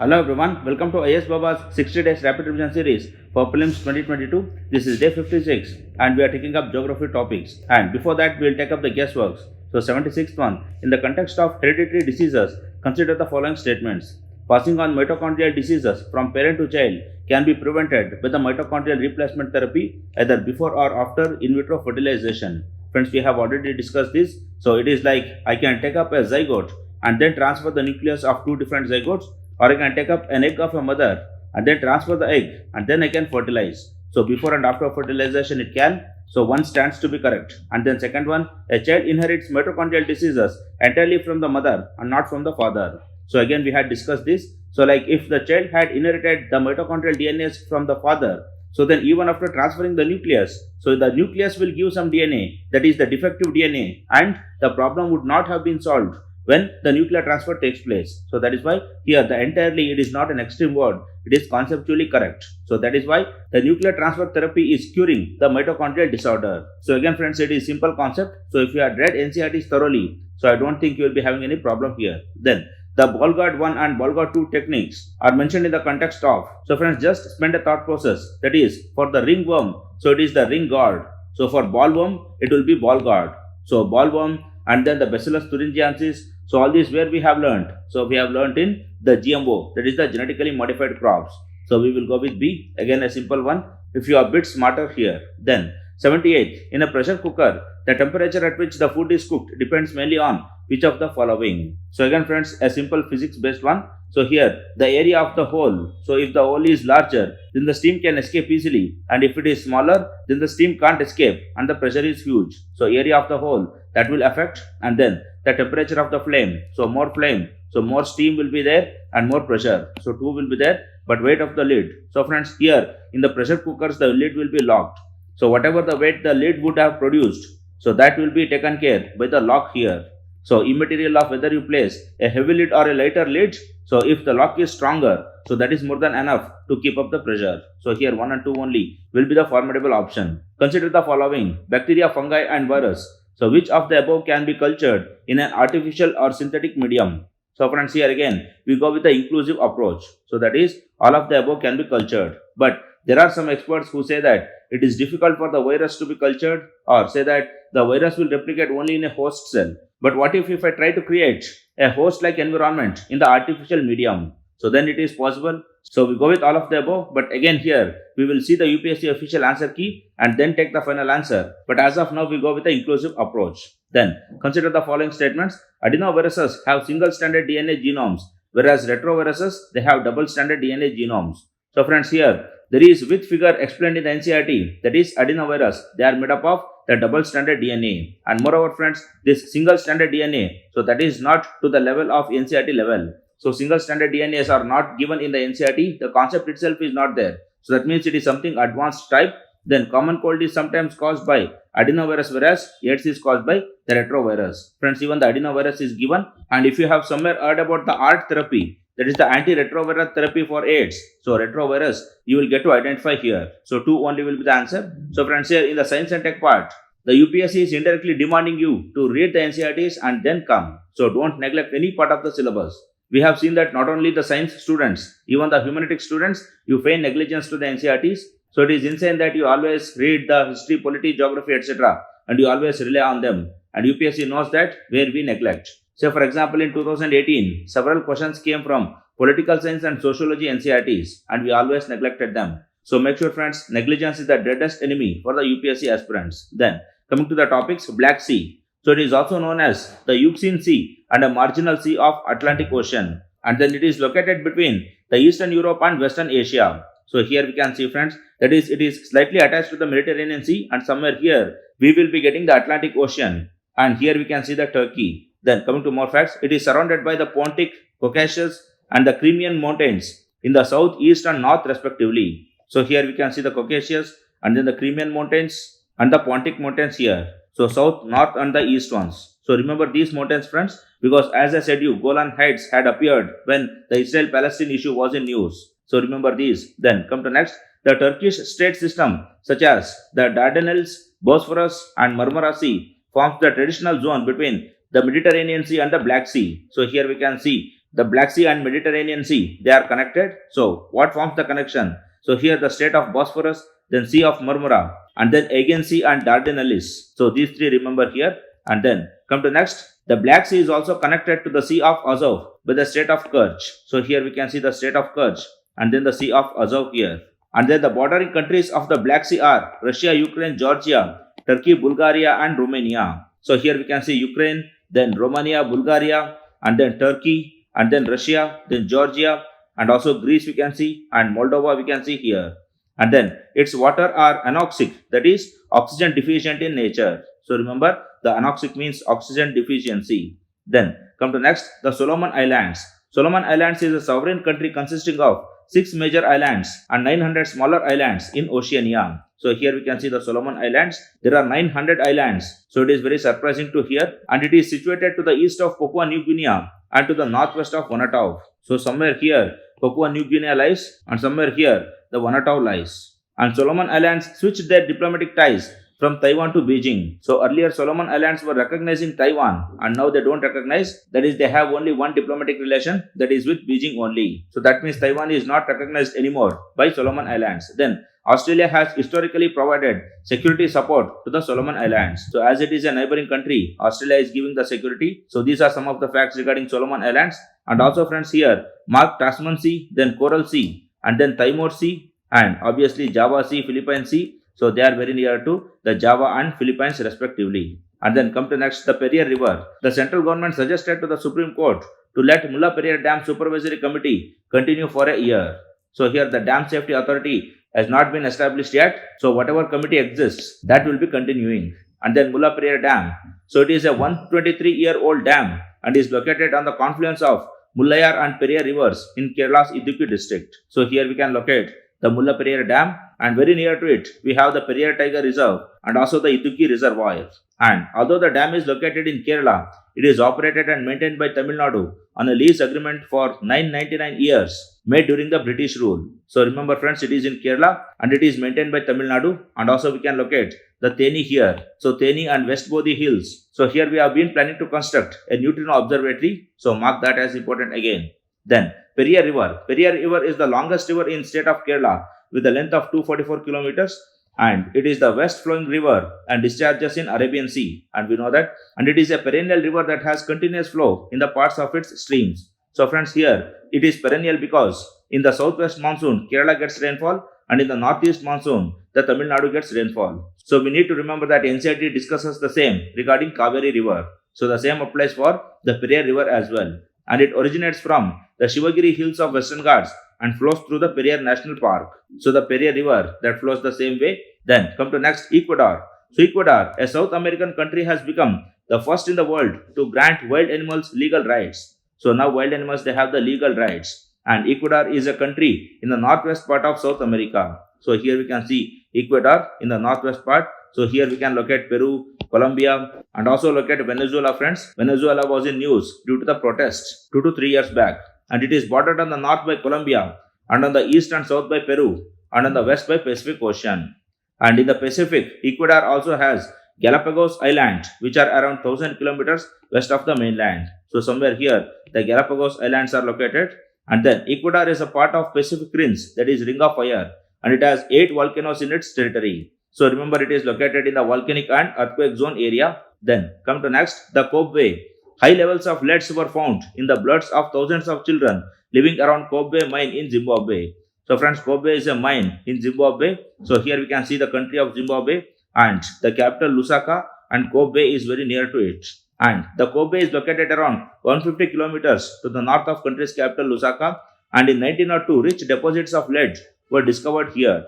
Hello everyone, welcome to IASBABA's 60 days rapid revision series for Prelims 2022. This is day 56 and we are taking up geography topics. And before that, we will take up the guessworks. So 76th one, in the context of hereditary diseases, consider the following statements. Passing on mitochondrial diseases from parent to child can be prevented with the mitochondrial replacement therapy either before or after in vitro fertilization. Friends, we have already discussed this. So it is like I can take up a zygote and then transfer the nucleus of two different zygotes, or I can take up an egg of a mother and then transfer the egg and then I can fertilize. So before and after fertilization it can. So one stands to be correct. And then second one, a child inherits mitochondrial diseases entirely from the mother and not from the father. So again we had discussed this. So like if the child had inherited the mitochondrial DNA from the father, so then even after transferring the nucleus, so the nucleus will give some DNA, that is the defective DNA, and the problem would not have been solved when the nuclear transfer takes place. So that is why here the entirely it is not an extreme word, it is conceptually correct. So that is why the nuclear transfer therapy is curing the mitochondrial disorder. So again friends, it is simple concept. So if you have read NCERT thoroughly, so I don't think you will be having any problem here. Then the ball guard 1 and ball guard 2 techniques are mentioned in the context of. So friends, just spend a thought process. That is for the ringworm, so it is the ring guard. So for ball worm, it will be ball guard. So ball worm and then the Bacillus thuringiensis. So all these where we have learned. So we have learned in the GMO, that is the genetically modified crops. So we will go with B, again a simple one. If you are a bit smarter here. Then 78th, in a pressure cooker, the temperature at which the food is cooked depends mainly on which of the following. So again friends, a simple physics based one. So here the area of the hole, so if the hole is larger, then the steam can escape easily, and if it is smaller, then the steam can't escape and the pressure is huge. So area of the hole, that will affect, and then the temperature of the flame, so more flame, so more steam will be there and more pressure, so 2 will be there, but weight of the lid. So friends, here in the pressure cookers the lid will be locked. So whatever the weight the lid would have produced, so that will be taken care by the lock here. So immaterial of whether you place a heavy lid or a lighter lid, so if the lock is stronger, so that is more than enough to keep up the pressure. So here 1 and 2 only will be the formidable option. Consider the following: bacteria, fungi and virus. So which of the above can be cultured in an artificial or synthetic medium? So friends, here again we go with the inclusive approach. So that is all of the above can be cultured. But there are some experts who say that it is difficult for the virus to be cultured, or say that the virus will replicate only in a host cell. But what if I try to create a host-like environment in the artificial medium? So then it is possible. So we go with all of the above, but again here we will see the UPSC official answer key and then take the final answer. But as of now we go with the inclusive approach. Then consider the following statements. Adenoviruses have single stranded DNA genomes, whereas retroviruses they have double stranded DNA genomes. So friends, here there is with figure explained in the NCERT, that is adenovirus, they are made up of the double stranded DNA. And moreover friends, this single stranded DNA, so that is not to the level of NCERT level. So single stranded DNAs are not given in the NCERT, the concept itself is not there. So that means it is something advanced type. Then common cold is sometimes caused by adenovirus, whereas AIDS is caused by the retrovirus. Friends, even the adenovirus is given. And if you have somewhere heard about the ART therapy, that is the antiretroviral therapy for AIDS. So retrovirus, you will get to identify here. So 2 only will be the answer. So friends, here in the science and tech part, the UPSC is indirectly demanding you to read the NCERTs and then come. So don't neglect any part of the syllabus. We have seen that not only the science students, even the humanities students, you feign negligence to the NCERTs. So it is insane that you always read the history, polity, geography, etc. and you always rely on them. And UPSC knows that where we neglect. Say for example, in 2018, several questions came from political science and sociology NCERTs and we always neglected them. So make sure friends, negligence is the deadest enemy for the UPSC aspirants. Then coming to the topics, Black Sea. So it is also known as the Euxine Sea and a marginal sea of Atlantic Ocean. And then it is located between the Eastern Europe and Western Asia. So here we can see friends, that is it is slightly attached to the Mediterranean Sea, and somewhere here we will be getting the Atlantic Ocean. And here we can see the Turkey. Then coming to more facts, it is surrounded by the Pontic, Caucasus and the Crimean Mountains in the south, east and north respectively. So here we can see the Caucasus and then the Crimean Mountains and the Pontic Mountains here. So south, north and the east ones. So remember these mountains friends, because as I said you, Golan Heights had appeared when the Israel-Palestine issue was in news. So remember these. Then come to next, the Turkish state system such as the Dardanelles, Bosphorus and Marmara Sea forms the traditional zone between the Mediterranean Sea and the Black Sea. So here we can see The Black Sea and Mediterranean Sea, they are connected. So what forms the connection? So here the Strait of Bosphorus, then Sea of Marmara, and then Aegean Sea and Dardanelles. So these three remember here. And then come to next. The Black Sea is also connected to the Sea of Azov with the Strait of Kerch. So here we can see the Strait of Kerch and then the Sea of Azov here. And then the bordering countries of the Black Sea are Russia, Ukraine, Georgia, Turkey, Bulgaria and Romania. So here we can see Ukraine, then Romania, Bulgaria, and then Turkey, and then Russia, then Georgia, and also Greece we can see, and Moldova we can see here. And then its water are anoxic, that is oxygen deficient in nature. So remember, the anoxic means oxygen deficiency. Then come to next, the Solomon Islands. Solomon Islands is a sovereign country consisting of 6 major islands and 900 smaller islands in Oceania. So here we can see the Solomon Islands. There are 900 islands. So it is very surprising to hear. And it is situated to the east of Papua New Guinea and to the northwest of Vanuatu. So somewhere here Papua New Guinea lies and somewhere here the Vanuatu lies. And Solomon Islands switched their diplomatic ties from Taiwan to Beijing. So earlier Solomon Islands were recognizing Taiwan and now they don't recognize. That is, they have only one diplomatic relation, that is with Beijing only. So that means Taiwan is not recognized anymore by Solomon Islands. Then Australia has historically provided security support to the Solomon Islands. So as it is a neighboring country, Australia is giving the security. So these are some of the facts regarding Solomon Islands. And also friends, here mark Tasman Sea, then Coral Sea, and then Timor Sea, and obviously Java Sea, Philippine Sea. So they are very near to the Java and Philippines respectively. And then come to next, the Periyar River. The central government suggested to the Supreme Court to let Mullaperiyar Dam Supervisory Committee continue for a year. So here the Dam Safety Authority has not been established yet. So whatever committee exists, that will be continuing. And then Mullaperiyar Dam. So it is a 123-year-old dam and is located on the confluence of Mullayar and Periyar rivers in Kerala's Idukki district. So here we can locate the Mullaperiyar Dam, and very near to it we have the Periyar Tiger Reserve and also the Idukki Reservoir. And although the dam is located in Kerala, it is operated and maintained by Tamil Nadu on a lease agreement for 999 years made during the British rule. So remember friends, it is in Kerala and it is maintained by Tamil Nadu. And also we can locate the Theni here. So Theni and West Bodhi hills. So here we have been planning to construct a neutrino observatory. So mark that as important again. Then Periyar River. Periyar River is the longest river in state of Kerala with a length of 244 kilometers. And it is the west flowing river and discharges in Arabian Sea, and we know that. And it is a perennial river that has continuous flow in the parts of its streams. So friends, here it is perennial because in the southwest monsoon Kerala gets rainfall and in the northeast monsoon the Tamil Nadu gets rainfall. So we need to remember that NCERT discusses the same regarding Kaveri River. So the same applies for the Periyar River as well. And it originates from the Shivagiri hills of Western Ghats and flows through the Periyar National Park. So the Periyar River that flows the same way. Then come to next, Ecuador. So Ecuador, a South American country, has become the first in the world to grant wild animals legal rights. So now wild animals, they have the legal rights. And Ecuador is a country in the northwest part of South America. So here we can see Ecuador in the northwest part. So here we can locate Peru, Colombia, and also locate Venezuela, friends. Venezuela was in news due to the protests 2 to 3 years back. And it is bordered on the north by Colombia, and on the east and south by Peru, and on the west by Pacific Ocean. And in the Pacific, Ecuador also has Galapagos Islands, which are around 1000 kilometers west of the mainland. So somewhere here, the Galapagos Islands are located. And then Ecuador is a part of Pacific Rings, that is Ring of Fire, and it has 8 volcanoes in its territory. So remember, it is located in the volcanic and earthquake zone area. Then come to next, the Cobway. High levels of leads were found in the bloods of thousands of children living around Cobway mine in Zimbabwe. So friends, Cobway is a mine in Zimbabwe. So here we can see the country of Zimbabwe and the capital Lusaka, and Cobway is very near to it. And the Cobway is located around 150 kilometers to the north of country's capital Lusaka, and in 1902 rich deposits of lead were discovered here.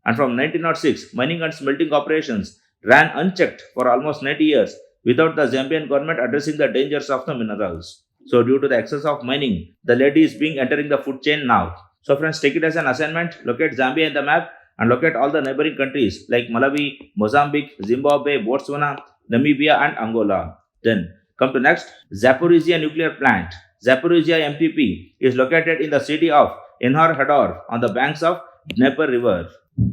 And from 1906 mining and smelting operations ran unchecked for almost 90 years without the Zambian government addressing the dangers of the minerals. So due to the excess of mining, the lead is being entering the food chain now. So friends, take it as an assignment, locate Zambia in the map and locate all the neighboring countries like Malawi, Mozambique, Zimbabwe, Botswana, Namibia and Angola. Then come to next, Zaporizhia nuclear plant. Zaporizhia MPP is located in the city of Enhar on the banks of Dnieper River.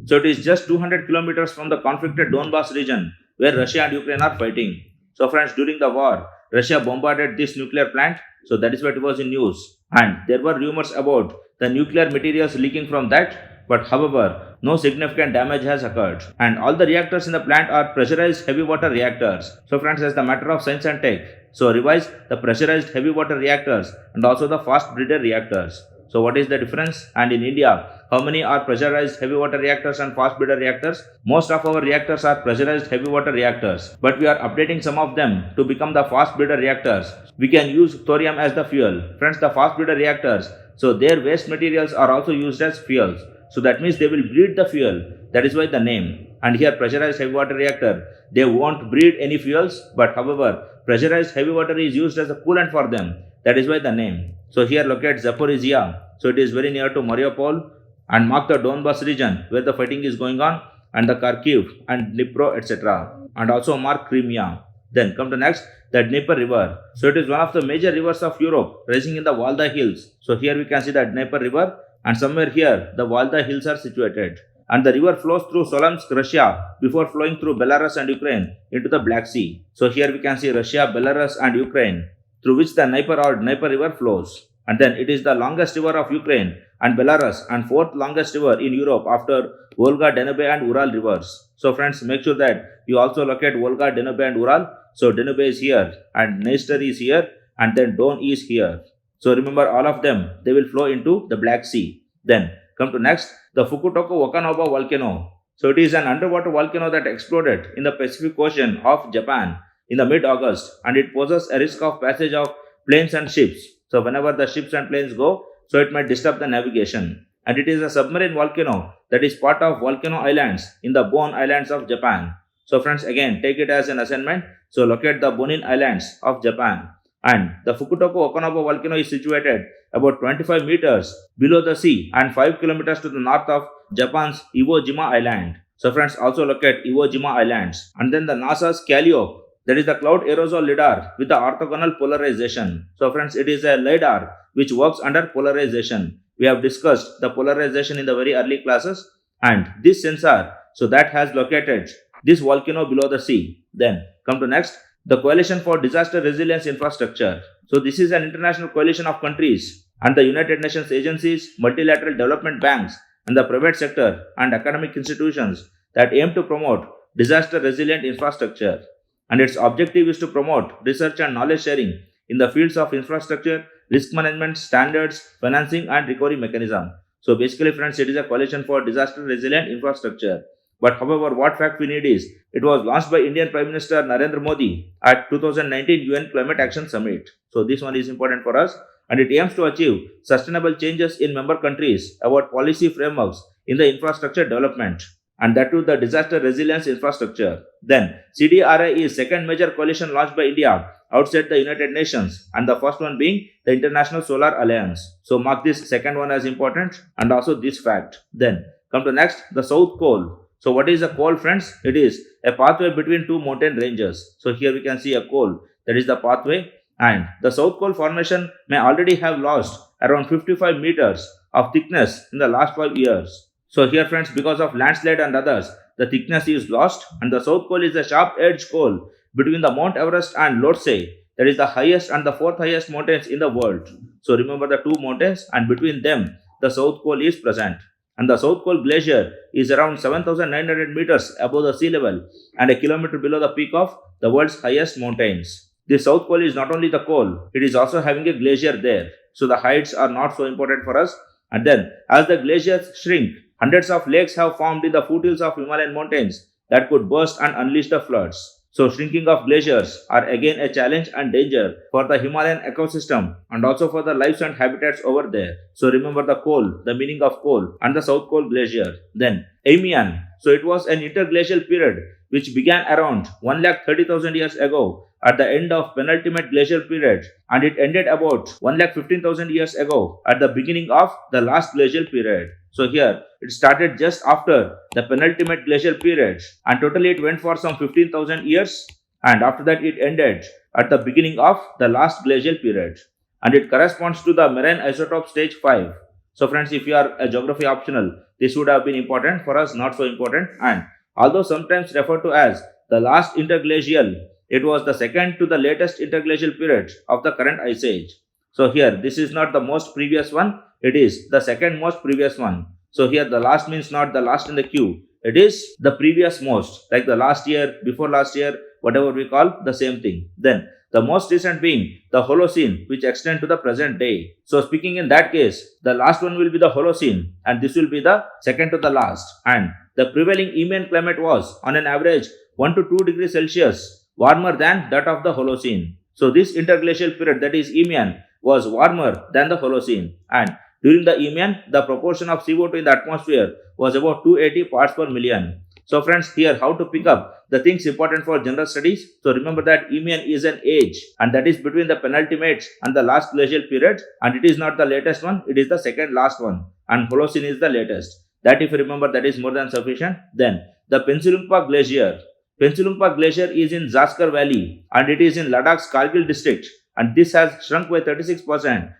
So it is just 200 kilometers from the conflicted Donbas region where Russia and Ukraine are fighting. So friends, during the war, Russia bombarded this nuclear plant. So that is what was in news. and there were rumors about the nuclear materials leaking from that, but however, no significant damage has occurred. And all the reactors in the plant are pressurized heavy water reactors. So friends, as the matter of science and tech, so revise the pressurized heavy water reactors and also the fast breeder reactors. So what is the difference? And in India, how many are pressurized heavy water reactors and fast breeder reactors? Most of our reactors are pressurized heavy water reactors, but we are updating some of them to become the fast breeder reactors. We can use thorium as the fuel. Friends, the fast breeder reactors, so their waste materials are also used as fuels. So that means they will breed the fuel. That is why the name. And here pressurized heavy water reactor, they won't breed any fuels, but however, pressurized heavy water is used as a coolant for them. That is why the name. So here locate Zaporizhia. So it is very near to Mariupol, and mark the Donbas region where the fighting is going on, and the Kharkiv and Dnipro, etc. And also mark Crimea. Then come to next, the Dnieper River. So it is one of the major rivers of Europe, rising in the Valda Hills. So here we can see the Dnieper River, and somewhere here the Valda Hills are situated. And the river flows through Smolensk, Russia, before flowing through Belarus and Ukraine into the Black Sea. So here we can see Russia, Belarus and Ukraine, through which the Dnieper or Dnieper River flows. And then it is the longest river of Ukraine and Belarus and fourth longest river in Europe after Volga, Danube and Ural rivers. So friends, make sure that you also locate Volga, Danube and Ural. So Danube is here and Dniester is here and then Don is here. So remember all of them, they will flow into the Black Sea. Then come to next, the Fukutoku Wakanoba volcano. So it is an underwater volcano that exploded in the Pacific Ocean of Japan in the mid-August, and it poses a risk of passage of planes and ships. So whenever the ships and planes go, so it might disturb the navigation. And it is a submarine volcano that is part of volcano islands in the Bonin Islands of Japan. So friends, again take it as an assignment. So locate the Bonin Islands of Japan. And the Fukutoku Wakanoba volcano is situated about 25 meters below the sea and 5 kilometers to the north of Japan's Iwo Jima Island. So friends, also locate Iwo Jima Islands. And then the NASA's Calio, that is the cloud aerosol lidar with the orthogonal polarization. So friends, it is a lidar which works under polarization. We have discussed the polarization in the very early classes, and this sensor, so that has located this volcano below the sea. Then come to next, the Coalition for Disaster Resilience Infrastructure. So this is an international coalition of countries and the United Nations agencies, multilateral development banks and the private sector and academic institutions that aim to promote disaster resilient infrastructure. And its objective is to promote research and knowledge sharing in the fields of infrastructure, risk management, standards, financing and recovery mechanism. So basically friends, it is a coalition for disaster resilient infrastructure. But however, what fact we need is, it was launched by Indian Prime Minister Narendra Modi at 2019 UN Climate Action Summit. So this one is important for us, and it aims to achieve sustainable changes in member countries about policy frameworks in the infrastructure development, and that too the disaster resilience infrastructure. Then CDRI is second major coalition launched by India outside the United Nations, and the first one being the International Solar Alliance. So mark this second one as important, and also this fact. Then come to next, the South Col. So what is a col friends? It is a pathway between two mountain ranges. So here we can see a col, that is the pathway, and the South Col formation may already have lost around 55 meters of thickness in the last 5 years. So here friends, because of landslide and others, the thickness is lost, and the South Col is a sharp edge col between the Mount Everest and Lhotse, that is the highest and the fourth highest mountains in the world. So remember the two mountains, and between them the South Col is present. And the South Col Glacier is around 7,900 meters above the sea level and a kilometer below the peak of the world's highest mountains. The South Col is not only the col, it is also having a glacier there. So the heights are not so important for us. And then as the glaciers shrink, hundreds of lakes have formed in the foothills of Himalayan mountains that could burst and unleash the floods. So shrinking of glaciers are again a challenge and danger for the Himalayan ecosystem and also for the lives and habitats over there. So remember the col, the meaning of col, and the South Col Glacier. Then Eemian. So it was an interglacial period which began around 130,000 years ago at the end of penultimate glacial period, and it ended about 115,000 years ago at the beginning of the last glacial period. So here it started just after the penultimate glacial period, and totally it went for some 15,000 years, and after that it ended at the beginning of the last glacial period, and it corresponds to the marine isotope stage 5. So friends, if you are a geography optional, this would have been important. For us, not so important. And although sometimes referred to as the last interglacial, it was the second to the latest interglacial period of the current ice age. So here this is not the most previous one, it is the second most previous one. So here the last means not the last in the queue, it is the previous most, like the last year, before last year, whatever we call, the same thing. Then the most recent being the Holocene, which extend to the present day. So speaking in that case, the last one will be the Holocene and this will be the second to the last. And the prevailing Eemian climate was on an average 1 to 2 degrees Celsius warmer than that of the Holocene. So this interglacial period, that is Eemian, was warmer than the Holocene. And during the Eemian, the proportion of CO2 in the atmosphere was about 280 parts per million. So friends, here how to pick up the things important for general studies. So remember that Eemian is an age and that is between the penultimate and the last glacial period, and it is not the latest one, it is the second last one, and Holocene is the latest. That if you remember, that is more than sufficient. Then the Pensilumpa Glacier. Pensilumpa Glacier is in Zaskar Valley and it is in Ladakh's Kargil district, and this has shrunk by 36%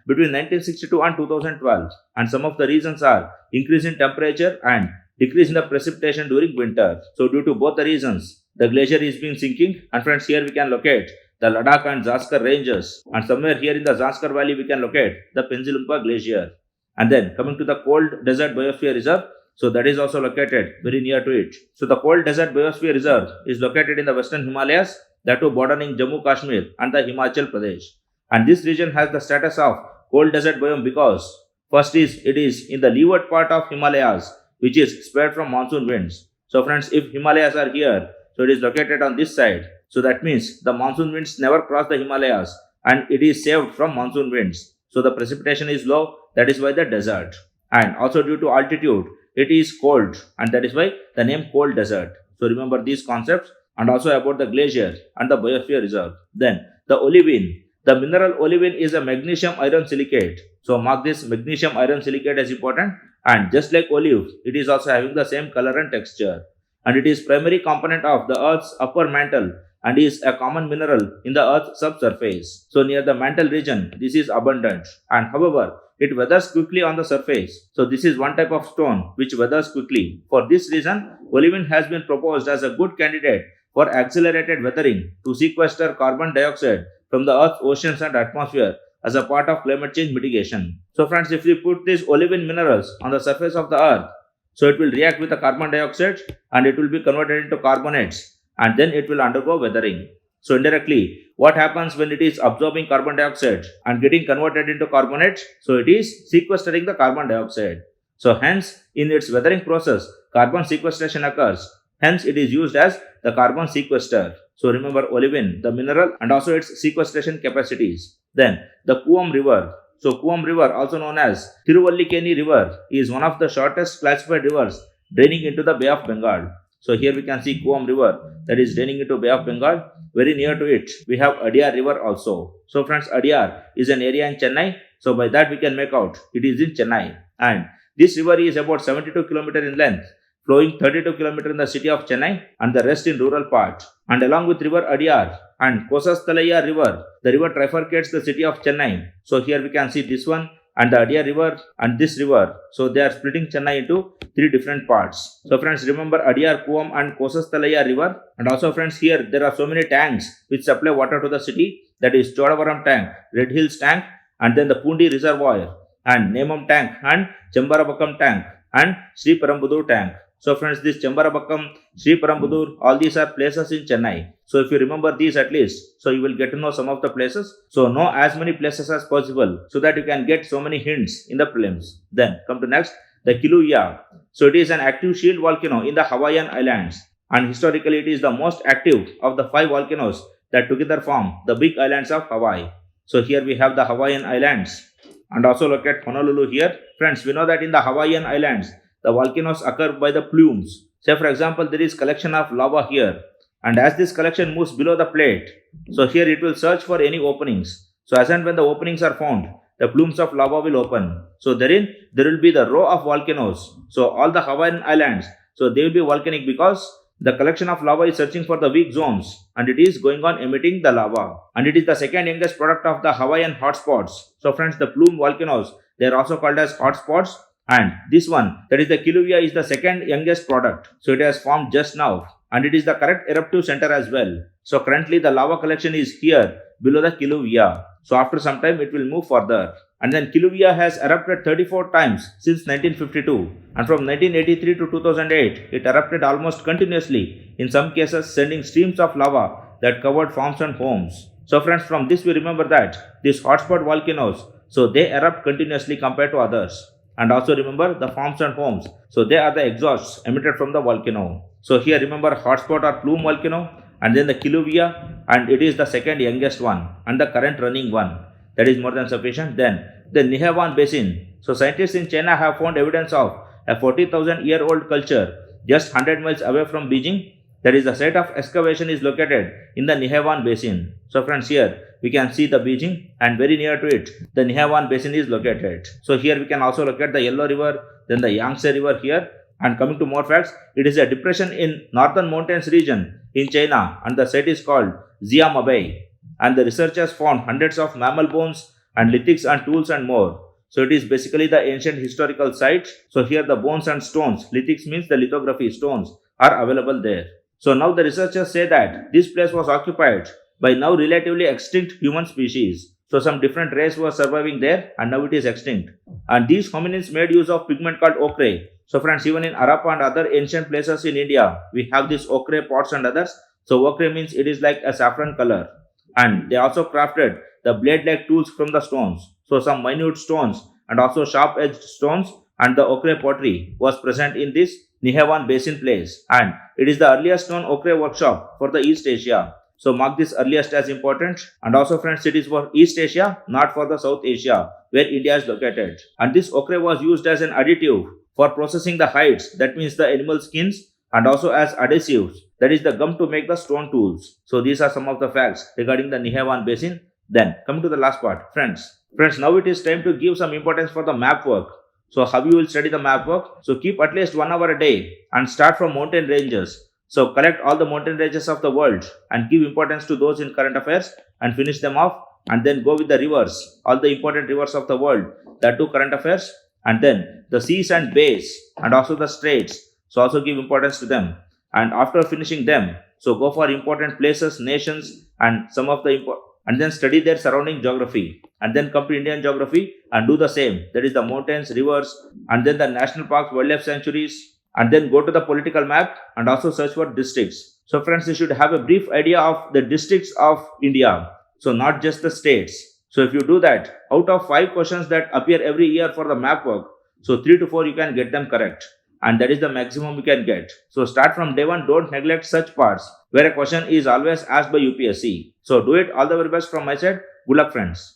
between 1962 and 2012. And some of the reasons are increase in temperature and decrease in the precipitation during winter. So due to both the reasons, the glacier is being sinking. And friends, here we can locate the Ladakh and Zaskar ranges, and somewhere here in the Zaskar Valley we can locate the Pensilumpa Glacier. And then coming to the cold desert biosphere reserve, so that is also located very near to it. So the cold desert biosphere reserve is located in the western Himalayas, that too bordering Jammu Kashmir and the Himachal Pradesh. And this region has the status of cold desert biome because first is it is in the leeward part of Himalayas, which is spared from monsoon winds. So friends, if Himalayas are here, so it is located on this side. So that means the monsoon winds never cross the Himalayas and it is saved from monsoon winds. So the precipitation is low, that is why the desert. And also due to altitude, it is cold and that is why the name cold desert. So remember these concepts, and also about the glacier and the biosphere reserve. Then the olivine. The mineral olivine is a magnesium iron silicate. So mark this magnesium iron silicate as important, and just like olive, it is also having the same color and texture. And it is primary component of the earth's upper mantle and is a common mineral in the earth's subsurface. So near the mantle region, this is abundant, and however, it weathers quickly on the surface. So this is one type of stone which weathers quickly. For this reason, olivine has been proposed as a good candidate for accelerated weathering to sequester carbon dioxide from the Earth's oceans and atmosphere as a part of climate change mitigation. So friends, if we put these olivine minerals on the surface of the Earth, so it will react with the carbon dioxide and it will be converted into carbonates and then it will undergo weathering. So indirectly, what happens when it is absorbing carbon dioxide and getting converted into carbonates? So it is sequestering the carbon dioxide. So hence, in its weathering process, carbon sequestration occurs. Hence, it is used as the carbon sequester. So remember olivine, the mineral, and also its sequestration capacities. Then the Kuam River. So Kuam River, also known as Tiruvallikeni River, is one of the shortest classified rivers draining into the Bay of Bengal. So here we can see Kuam River that is draining into Bay of Bengal. Very near to it, we have Adyar River also. So friends, Adyar is an area in Chennai. So by that we can make out it is in Chennai. And this river is about 72 km in length, flowing 32 km in the city of Chennai and the rest in rural part. And along with river Adyar and Kosastalaya River, the river trifurcates the city of Chennai. So here we can see this one and the Adyar River and this river. So they are splitting Chennai into three different parts. So friends, remember Adyar, Kuam and Kosastalaya River. And also friends, here there are so many tanks which supply water to the city. That is Chodavaram tank, Red Hills tank, and then the Pundi Reservoir, and Nemam tank, and Chambarabakam tank, and Sri Parambudur tank. So friends, this Chambarabakam, Sri Parambudur, all these are places in Chennai. So if you remember these at least, so you will get to know some of the places. So know as many places as possible so that you can get so many hints in the prelims. Then come to next, the Kilauea. So it is an active shield volcano in the Hawaiian Islands, and historically it is the most active of the 5 volcanoes that together form the big islands of Hawaii. So here we have the Hawaiian Islands and also look at Honolulu here. Friends, we know that in the Hawaiian Islands, the volcanoes occur by the plumes. Say for example, there is collection of lava here, and as this collection moves below the plate, so here it will search for any openings. So as and when the openings are found, the plumes of lava will open. So therein, there will be the row of volcanoes. So all the Hawaiian Islands, so they will be volcanic because the collection of lava is searching for the weak zones and it is going on emitting the lava. And it is the second youngest product of the Hawaiian hotspots. So friends, the plume volcanoes, they are also called as hotspots. And this one, that is the Kilauea, is the second youngest product. So it has formed just now and it is the correct eruptive center as well. So currently the lava collection is here below the Kilauea. So after some time it will move further. And then Kilauea has erupted 34 times since 1952, and from 1983 to 2008 it erupted almost continuously, in some cases sending streams of lava that covered farms and homes. So friends, from this we remember that these hotspot volcanoes, so they erupt continuously compared to others. And also remember the farms and homes, so they are the exhausts emitted from the volcano. So here remember hotspot or plume volcano, and then the Kilauea, and it is the second youngest one and the current running one. That is more than sufficient. Then the Nihewan Basin. So scientists in China have found evidence of a 40,000-year-old culture just 100 miles away from Beijing. That is, the site of excavation is located in the Nihewan Basin. So friends, here we can see the Beijing, and very near to it the Nihewan Basin is located. So here we can also locate the Yellow River, then the Yangtze River here. And coming to more facts, it is a depression in northern mountains region in China, and the site is called Zimbabwe. And the researchers found hundreds of mammal bones and lithics and tools and more. So it is basically the ancient historical site. So here the bones and stones, lithics means the lithography stones, are available there. So now the researchers say that this place was occupied by now relatively extinct human species. So some different race was surviving there, and now it is extinct. And these hominins made use of pigment called ochre. So friends, even in Harappa and other ancient places in India, we have these ochre pots and others. So ochre means it is like a saffron color. And they also crafted the blade-like tools from the stones. So some minute stones and also sharp-edged stones and the ochre pottery was present in this Nihewan Basin place. And it is the earliest known ochre workshop for the East Asia. So mark this earliest as important. And also friends, it is for East Asia, not for the South Asia, where India is located. And this ochre was used as an additive for processing the hides, that means the animal skins, and also as adhesives, that is the gum to make the stone tools. So these are some of the facts regarding the Nihewan Basin. Then coming to the last part, friends, now it is time to give some importance for the map work. So how you will study the map work? So keep at least 1 hour a day and start from mountain ranges. So collect all the mountain ranges of the world and give importance to those in current affairs and finish them off, and then go with the rivers, all the important rivers of the world, that to current affairs, and then the seas and bays and also the straits. So also give importance to them. And after finishing them, so go for important places, nations, and some of the and then study their surrounding geography. And then come to Indian geography and do the same. That is the mountains, rivers, and then the national parks, wildlife sanctuaries. And then go to the political map and also search for districts. So friends, you should have a brief idea of the districts of India. So not just the states. So if you do that, out of 5 questions that appear every year for the map work, so 3 to 4 you can get them correct. And that is the maximum you can get. So start from day 1, don't neglect such parts where a question is always asked by UPSC. So do it. All the very best from my side. Good luck friends.